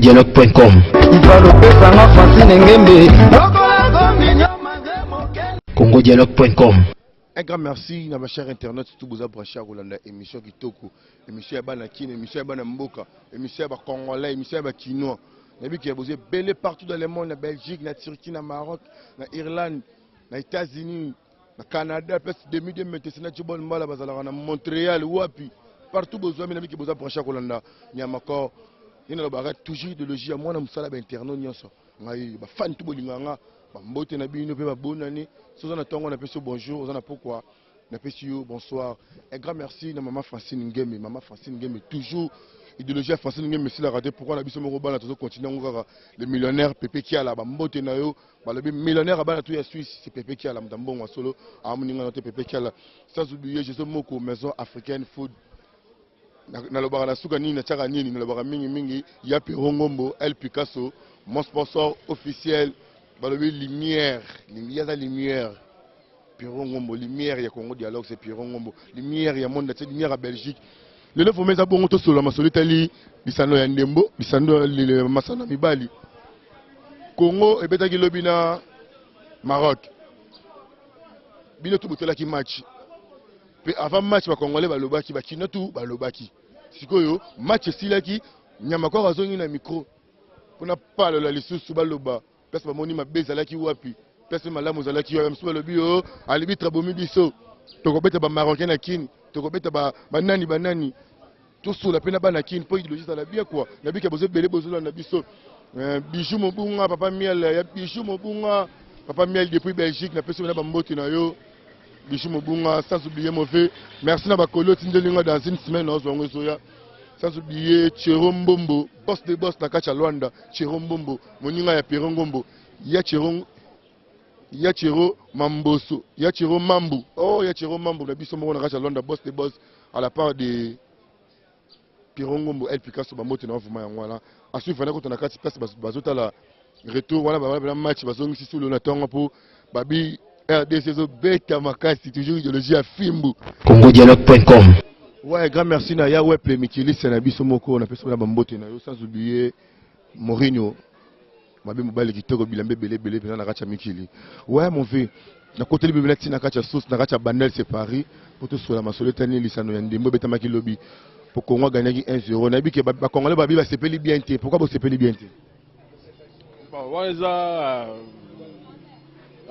congodialogue.com. congodialogue.com. Un grand merci à ma chère internet, tout vous a branché à Rolanda, émission Kitoko, émission Yabanakine, émission Yabanamboka, émission Congolais, émission Yabakinois. Vous avez qui a posé belé partout dans le monde, en Belgique, en Turquie, en Maroc, en Irlande, en États-Unis, en Canada, plus de 2000 mètres, c'est un bon mal à Montréal, Wapi, partout vous avez qui vous a branché à Rolanda. Il y a encore, il y a toujours de logique à moi, dans le internet, il y a fan tout le monde. Mbote na bino pe ba bonani soza na tongo na peso bonjour oza na pourquoi na peso bonsoir. Un grand merci na maman Francine Ngeme, maman Francine Ngeme toujours idéologie Francine Ngeme si la raté pourquoi na biso moko bana toujours continuer ngaka les millionnaires Pepe Kiala ba mbote na yo ba le millionnaire bana tout ya Suisse c'est Pepe Kiala mdambongo solo amuninga na Pepe Kiala sans oublier Jésus moko maison africaine food na lobaka na suka nini na tchaka nini na lobaka mingi ya Pirongombo El Picasso mon sponsor officiel. Balobi lumière, il y a la lumière. Pirongombo, lumière, il y a Congo Dialogue, c'est Pirongombo. Lumière, il y a monde, c'est lumière à Belgique. Le neuf mai, ça bon, on sur la masolitali, Bissano Yandembo, Bissano Masana Mibali. Congo et Betagi Lobina, Maroc. Bino tout botola qui match. Puis avant match, va Congolais, Balobaki, Bakina tout, Balobaki. Sikoyo, match Silaki, Nyamakor a zone na micro. On n'a pas le lissou sous Baloba. Parce que moni ma base alaki wapi parce que malamu zalaki yo msuba lobi yo alibitra bomi biso to ko beta ba marocain na kin to ko beta ba banani tout sur la pena bana kin po idéologie ça la bien quoi na bi ka bozo belé bozo na biso bijou mobunga papa miel ya bijou mobunga papa miel depuis Belgique na peso na ba mboti na yo bijou mobunga sans oublier mauvais merci na ba koloti ndelinga dans une semaine na zo ngozoya. Sans oublier Chirom Bombo, boss de boss Nakacha Luanda, Chirom Bombo, Moninga ya Pirongombo, Yachiro Mamboso, Yachiro Mambu, oh Yachiro Mambu, la biso Mona Nakacha Luanda, boss de boss, à la part de Pirongombo, El Picasso, Bamote na Vuma Yangwala. Ensuite, il faut que Nakati place Bazota la retour, voilà, match, Bazong ici sous le Natonga pour Babi RDC, Beta Makasi, toujours idéologie à Fimbu. congodialogue.com. Ouais, grand merci na ya web Mikilis na biso moko na peso na bambote na yo sans oublier Mourinho. Mabe mobile kitoko bilambe belé na kacha Mikili. Ouais mon vieux, na côté le bibelati na kacha sauce na kacha bandel c'est Paris pour tout sur la masoleta ni lisano ya ndembo beta maki lobby pour Congo gagner 1-0. Na bi ke ba Congolais ba bi ba sepeli bien té. Pourquoi ba sepeli bien té? Bon, voilà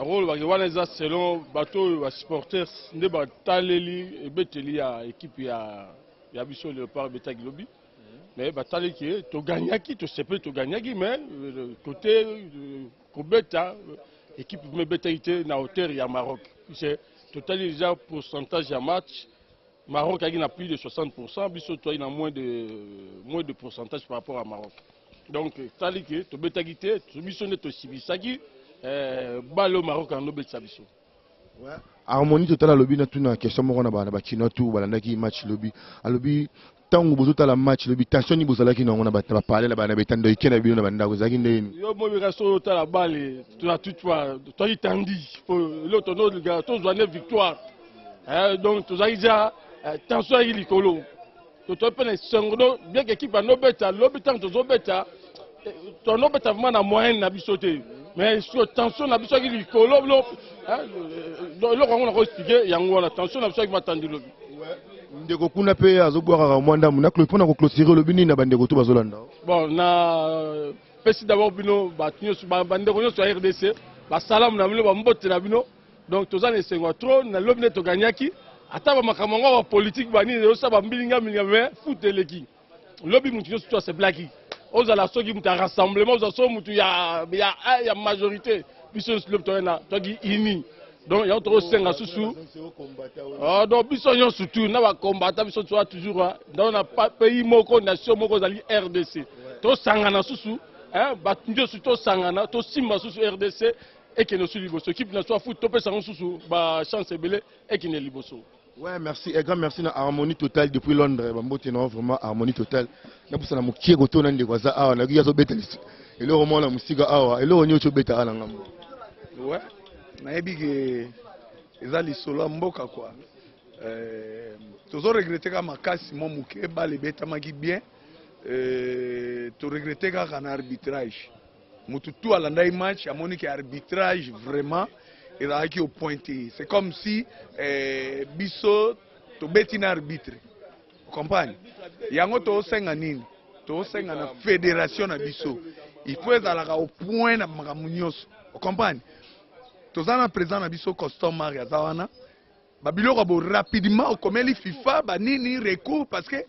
rôle wana selon bateau wa supporters nde bataleli ebeteli ya équipe ya biso Léopard Betagi Lobby mais batali ki to gagnaki to sepeli to gagnaki mais côté kobeta équipe me betaité na hauteur ya Maroc c'est totali déjà pourcentage ya match Maroc a plus de 60% biso to ina moins de pourcentage par rapport à Maroc donc tali ki to betagi te to biso ne to sibisaki balo Maroc en obet sabiso. Ouais. Harmonie totale lobby na tuna question mo na ba kino tout balandaki match lobby. A lobby tango bozota la match lobby tension ni bozalaki na ngona ba parler la ba na betando ikena bino na banda ko zaki ndeni. Yo mo bi raso tala balle tu as tout fois toi il tandi pour l'autre no le gars tous journée victoire. Donc tu as déjà tension il likolo. To to pene sengodo bien que équipe no beta lobby tant to beta to no beta vraiment na moyenne na bisoté. Mais sur tension na biso ki likolo lo lo ko ngona ko expliquer yango na tension na biso ki matandi lo ndeko kuna pe azobwaka mwanda muna pona ko clôturer lo bini na bandeko to bazolanda bon na pesi d'abord bino batinyo bandeko nyo sur RDC ba salam na bino ba mbote na bino donc tozana esengo trop na lo bino to gagnaki ata ba makambo ba politique bani yo sa ba mbilinga mais foot eleki lobi mutu nyo to c'est blaki aux à la soki mutu rassemblement aux so mutu ya majorité biso le toena togi ini donc ya trop senga susu ah donc biso nyo surtout na ba combattant biso toujours dans na pays moko nation moko zali RDC to sangana susu ba ndio surtout sangana to simba susu RDC et que nos liboso équipe na soit foot to pesa susu ba chance belé et qui ne liboso. Ouais, merci. Et grand merci na Harmonie Totale depuis Londres. Bambote na vraiment Harmonie Totale. Na pour ça na mukie goto na ndeko za awa na giya zo beta. Et le roman la musique awa. Et le onyo cho beta ala ngambo. Ouais. Na yebi ke ezali solo mboka quoi. Tozo regretter ka makasi mo mukie ba le beta maki bien. to regretter kaka na arbitrage mutu tout alanda match amoni ke arbitrage vraiment ezalaki au pointé. C'est comme si biso to beti na arbitre. Vous comprenez? Yango to senga nini? To senga na fédération na biso. Il faut ezalaka au point na makambo nyonso. Vous comprenez? To zana président na biso customary azawana. Babiloko bo rapidement okomeli FIFA ba nini recours parce que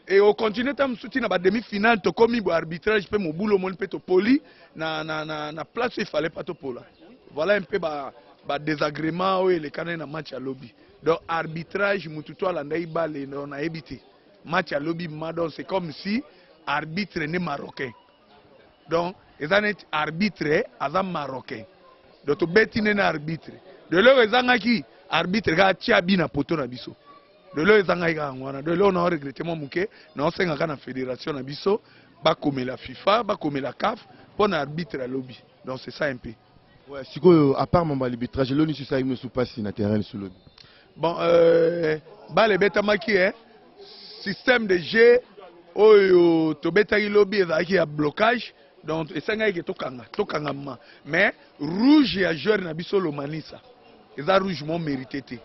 et au continue tam souti na ba demi-finale to komi bo arbitrage pe mobulo mon pe to poli na place il fallait pas to pola. Voilà un peu ba désagrément ou les canaux na match à lobby. Donc arbitrage mututo ala ndaiba le na ebité. Match à lobby madon c'est comme si arbitre né marocain. Donc ezanet arbitre azam marocain. Donc to betine na arbitre. De là ezangaki arbitre ga tia bina poto na biso. De là ezangaki ga ngwana. De là on a regretté mon muke na senga na fédération na biso ba comme la FIFA, ba comme la CAF pour na arbitre à lobby. Donc c'est ça un peu. Ouais, si à part mon arbitrage, l'on est ça il me sous passe sur le terrain sur le. Bon ba le beta maki système de jeu oyo to beta lobby ezaki a blocage donc esenga ke tokanga ma mais rouge ya joueur na biso lo manisa eza rouge mon mérité te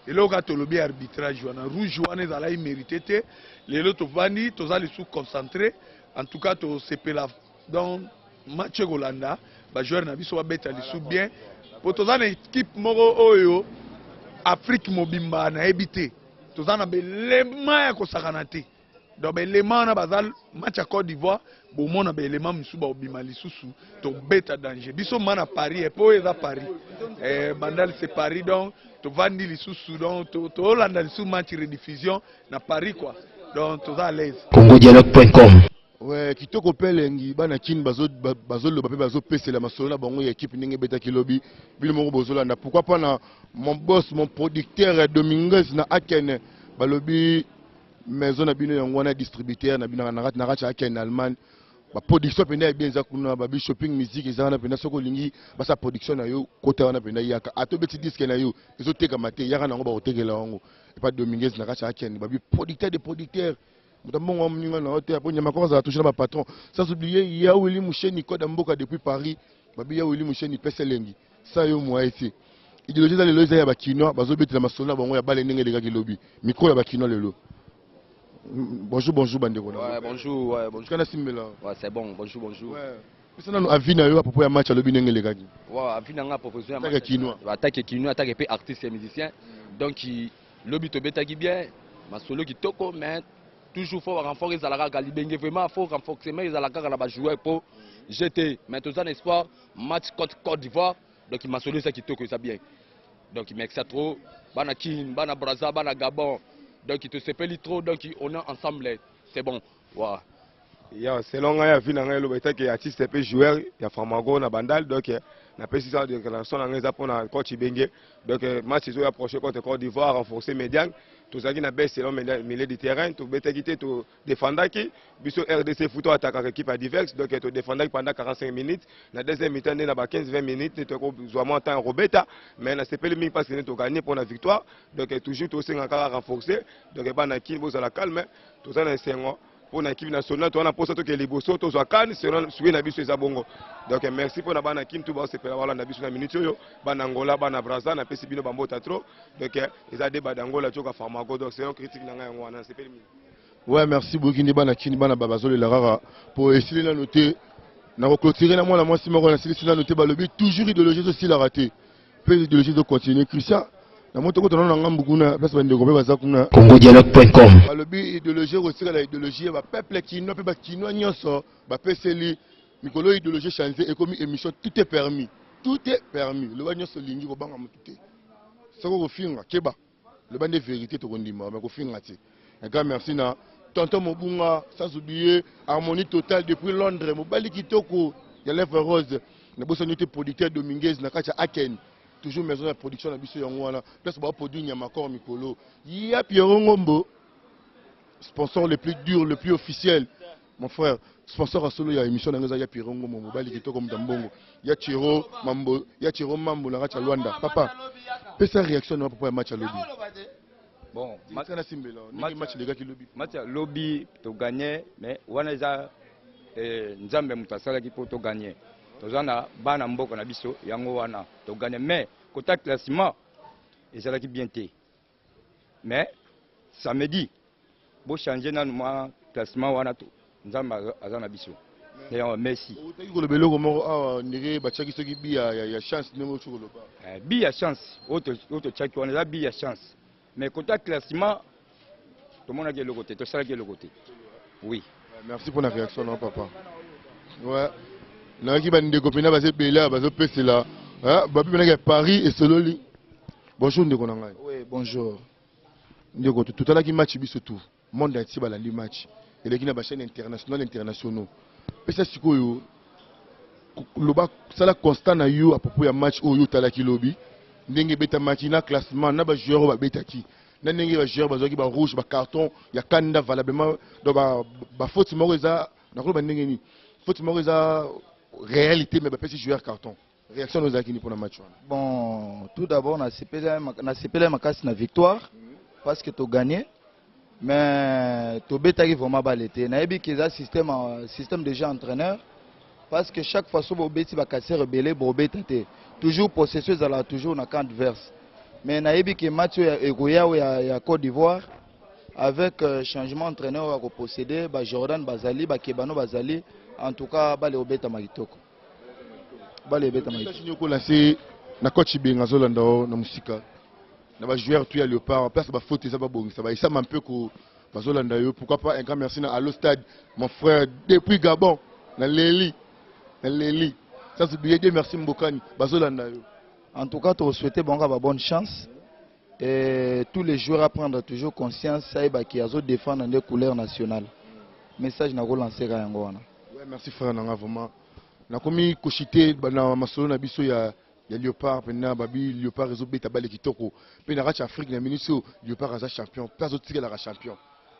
eloko ka to lobby arbitrage wana rouge wana ezala mérité te lelo to vandi to za le sous concentré en tout cas to sepela donc match Golanda ba joueur na biso ba beta le sous bien pour to za na équipe moko oyo Afrique mobimba na ebité to za na belema ya kosakana te. Donc l'élément na bazal match à Côte d'Ivoire bon mon na élément msuba obima lisusu to beta danger biso mana Paris et po eza Paris bandal c'est Paris donc to vandi lisusu donc to Hollande lisusu match rediffusion na Paris quoi donc to à l'aise congodialogue.com. Ouais, kitoko pelengi bana kin bazo lo ba pe bazo pese la masolo na bango ya équipe ndenge beta kilobi bile moko bozola na pourquoi pas na mon boss mon producteur Dominguez na Aken balobi maison na bino yango na distributeur na bino na racha Aken Allemagne ba production penda bien za kuna ba shopping musique ezana penda soko lingi ba sa production na yo kota wana penda yaka ato beti disque na yo ezoteka mate yaka nango ba otekela wango et pas Dominguez na racha Aken ba producteur de producteur. Notamment, on a touché ma patron. Sans oublier, il y a Willy Moucheni Code Mboka depuis Paris. Il y a Willy Moucheni Pesselengi. Ça, il y a moi ici. Idéologie dans les lois, il y a Bakino, Bazobi de la Masona, il y a Baleneng et les gars qui lobby. Micro, il y a Bakino le lot. Bonjour, Bandero. Ouais, bonjour, ouais, bonjour. Ouais, c'est bon, bonjour, bonjour. Ouais. C'est un avis à propos d'un match à lobby les gars. Ouais, avis à propos d'un match. Attaque Kino, attaque artiste et musicien. Donc, lobby to beta qui bien, ma solo qui toko, mais. Toujours faut renforcer les alaka galibenge vraiment faut renforcer les alaka là jouer pour jeter maintenant espoir match contre Côte d'Ivoire donc il m'a sonné ça qui toque ça bien donc il m'excite trop bana kin bana Brazza bana Gabon donc il te s'appelle trop donc on est ensemble c'est bon voilà ya selon ya vu na ngai lo beta que artiste pe joueur ya Famago na Bandal donc na pesi ça de relation na ngai za pona coach Benge donc match ils ont approché contre Côte d'Ivoire renforcer Médiane tout ça qui n'a baissé selon milieu de terrain tout beta quitté tout défendre qui biso RDC photo attaque équipe à diverse donc tout défendre pendant 45 minutes la deuxième mi-temps na ba 15-20 minutes tu vraiment temps robeta mais na CP le mi parce que tu gagner pour la victoire donc toujours tout c'est encore renforcer donc pas na qui vous à la calme tout ça c'est pour l'équipe nationale, on a posé que les bossos, tous à Cannes, sur la biche Zabongo. Donc merci pour la bana Kim, tout va se faire la biche na minute, Banangola, Banabrazza, na Pessibino Bambo Tatro. Donc ils ont des Badangola, Joka Farmago, donc c'est un critique dans un c'est permis. Ouais, merci beaucoup, Nibana Kin, Bana Babazol et Lara pour essayer de noter. N'a reclôturé la moi, si on a essayé de noter, Balobi, toujours idéologie aussi la raté. Peu d'idéologie de continuer. Christian. congodialogue.com. Idéologie aussi la idéologie ba peuple qui no pe ba kino nyonso ba peseli mikolo idéologie changer et comme émission tout est permis le ba nyonso lingi ko banga mututé sako ko finga keba le ba de vérité to kondima ba ko finga ti un grand merci na tonton Mobunga sans oublier harmonie totale depuis Londres mobali kitoko ya lèvre rose na bosonité producteur Dominguez na kacha Aken. Toujours maison de production de biso yangwana place ba produit nyamakor mikolo ya Pierre Ngombo sponsor le plus dur le plus officiel mon frère sponsor à solo ya émission na ya Pierre Ngombo mobali kitoko mdambongo ya Chiro Mambo na racha Luanda papa pesa réaction na propos match à lobby Bon, match match lobby to gagner mais wana za nzambe mutasala ki poto gagner. Tozana bana mboka na biso yango wana to gagner mais côté classement ezala ki bien té. Mais samedi bo changer na moi classement wana to nzambe azana biso. D'ailleurs Messi. Ko le beloko moko awa ndire ba chaki soki bi ya chance ndemo chukolo ba. Bi ya chance auto chaki wana za bi ya chance. Mais côté classement, tout le monde a le côté, tout ça a le côté. Oui. Merci pour la réaction, non, papa. Ouais. Naki ba ndeko pena ba se bela ba zo pese là. Hein, ba pi na Paris et Sololi. Bonjour ndeko na ngai. Oui, bonjour. Ndeko tout à l'heure qui match biso tout. Monde entier ba la match. Et les qui na ba chaîne internationaux. Pesa sikoyo. Loba sala constant na yo à propos ya match oyo talaki lobby. Ndenge beta match na classement na ba joueur ba beta ki na ndenge ba joueur bazoki ba rouge ba carton ya kanda valablement do ba faute moko eza na ko ba ndenge ni faute moko eza réalité mais ba pesi joueur carton réaction nos akini pour le match. Bon, tout d'abord na CPL makasi na victoire parce que tu gagné mais tu beta ki vraiment balete na yebi ki za système de jeu entraîneur parce que chaque fois que vous beti ba casser rebelle bo beta te toujours possession là toujours na camp adverse mais na yebi que match ya Côte d'Ivoire avec changement entraîneur à posséder ba Jordan Bazali ba Kebano Bazali en tout cas ba le obeta makitoko ba le obeta makitoko na coach Benga Zolanda na musika na ba joueur tu ya Léopard place ba faute ça ba bongi ça ba ça un peu ko Bazolanda yo pourquoi pas un grand merci na Allo Stade mon frère depuis Gabon na Leli ça c'est bien Dieu merci Mbokani Bazolanda yo. En tout cas, tu souhaiter bonne chance et tous les joueurs à prendre toujours conscience ça qui a défendre des couleurs nationales. Message na relancer yango wana. Ouais, merci frère nanga vraiment. Na komi kochité na masolo na biso ya Léopard pena babi Léopard réseau beta bale kitoko. Pe na racha Afrique na ministre Léopard aza champion, place autre la champion.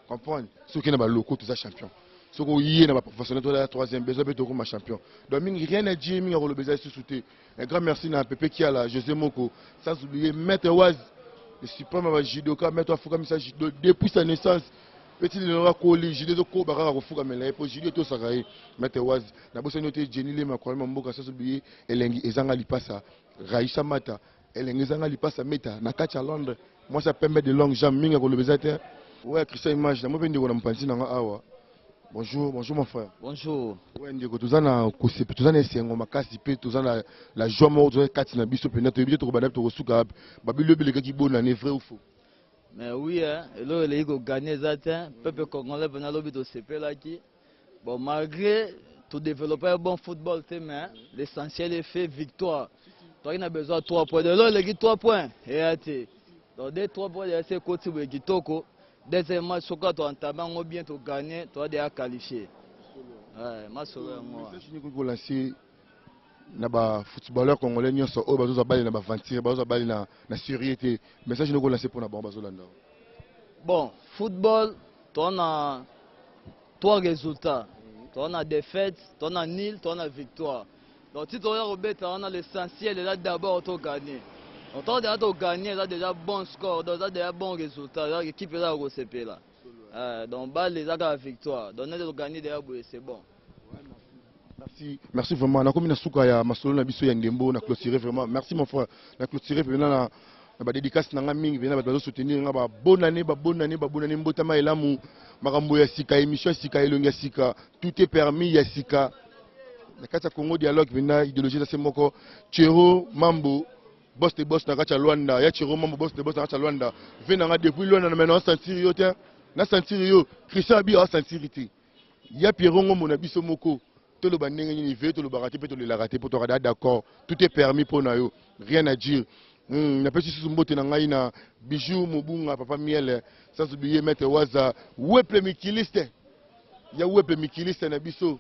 Comprendre? Ceux qui na ba locaux tous champion. Ce qu'on y est dans la professionnelle de la troisième besoin de comme champion. Donc rien à dire, mais on le besoin de soutenir. Un grand merci à Pépé qui a là, José Moko, sans oublier Maître Oaz, le suprême judoka, Maître Fouka message depuis sa naissance. Petit Léonard Koli, judo ko barara ko Fouka mais pour judo to sakaye Maître Oaz. Na bossa noté Jenny le makwa mboka sans oublier Elengi ezanga lipasa, Raïcha Mata, Elengi ezanga lipasa Meta, na kacha Londres. Moi ça permet de longues jambes minga ko le besoin. Ouais, Christian Image, na mo bendi ko na mpanzi na awa. Bonjour mon frère. Bonjour. Ouais, ndeko tozana kosepe tozana esengo makasi pe tozana la joie mort tozana kati na biso pe na to ebite to bana to kosuka babi lebeleka ki bona ne vrai ou faux. Mais oui hein, là il go gagner zatin, peuple congolais venant lobi to sepe là qui. Bon malgré tout développer un bon football mais l'essentiel est fait victoire. Toi il a besoin de 3 points de là il 3 points et até. Donc des 3 points de ces côtés de Kitoko. Deuxième match, si tu as entamé, tu as bien gagné, tu as déjà qualifié. Ouais, match moi. Les footballeurs congolais ne sont pas dans la aventure, pas dans la sérénité. Mais ça, je ne sais pas pour la Bon, football, tu as 3 résultats. Tu as défaite, tu as nul, tu as victoire. Donc, si tu as l'essentiel, là d'abord, tu as gagné. On a déjà gagné, on a déjà bon score, on a déjà bon résultat, l'équipe est là au CP là. Donc les la victoire, donc on a gagné déjà, c'est bon. Merci vraiment. On a comme une souka ya masolo na biso ya ngembo na clôturer vraiment. Merci mon frère. Na clôturer maintenant na dédicace na ngami venir ba soutenir nga bonne année mbotama elamu makambo ya sika émission sika elonga sika tout est permis ya sika. Na kata Congo dialogue venir idéologie za semoko Chero Mambo boss de boss na kacha Luanda ya Chiro Mambo boss de boss na kacha Luanda venanga depuis Luanda na maintenant sentir yo te na sentir yo Christian bi a sentirité ya Pierrongo mon abiso moko to le bandenge ni veut to le baraté peut to le rater pour to rada d'accord tout est permis pour na yo rien à dire na pesi sous mbote na ngai na bijou mobunga papa miel sans oublier mettre waza weple mikiliste ya weple mikiliste na biso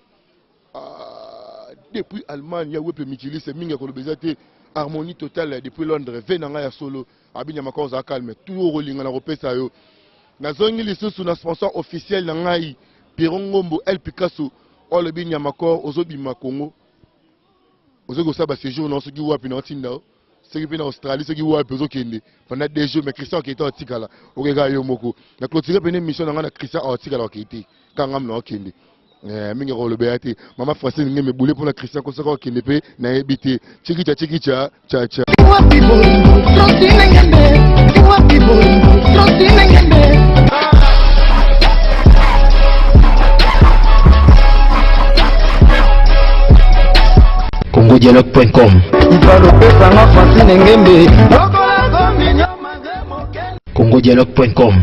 depuis Allemagne ya weple mikiliste minga ko le bezate harmonie totale depuis Londres venanga ya solo abinya makoza calme tout rolinga na repesa yo na zongi lisusu na sponsor officiel na ngai Pierongombo El Picasso ole binya makor ozobima Congo ozogo saba séjour na soki wapi na tinda qui est en Australie, ceux qui ont besoin de pendant 2 jours, mais Christian qui est en Tigala, au regard de Yomoko. La clôture est une mission dans Christian en Tigala qui était quand on a Kendi. Mingi rolo beati mama français ngi me boule pour la Christian ko sako ki nepe na ebité chikicha cha cha congodialogue.com congodialogue.com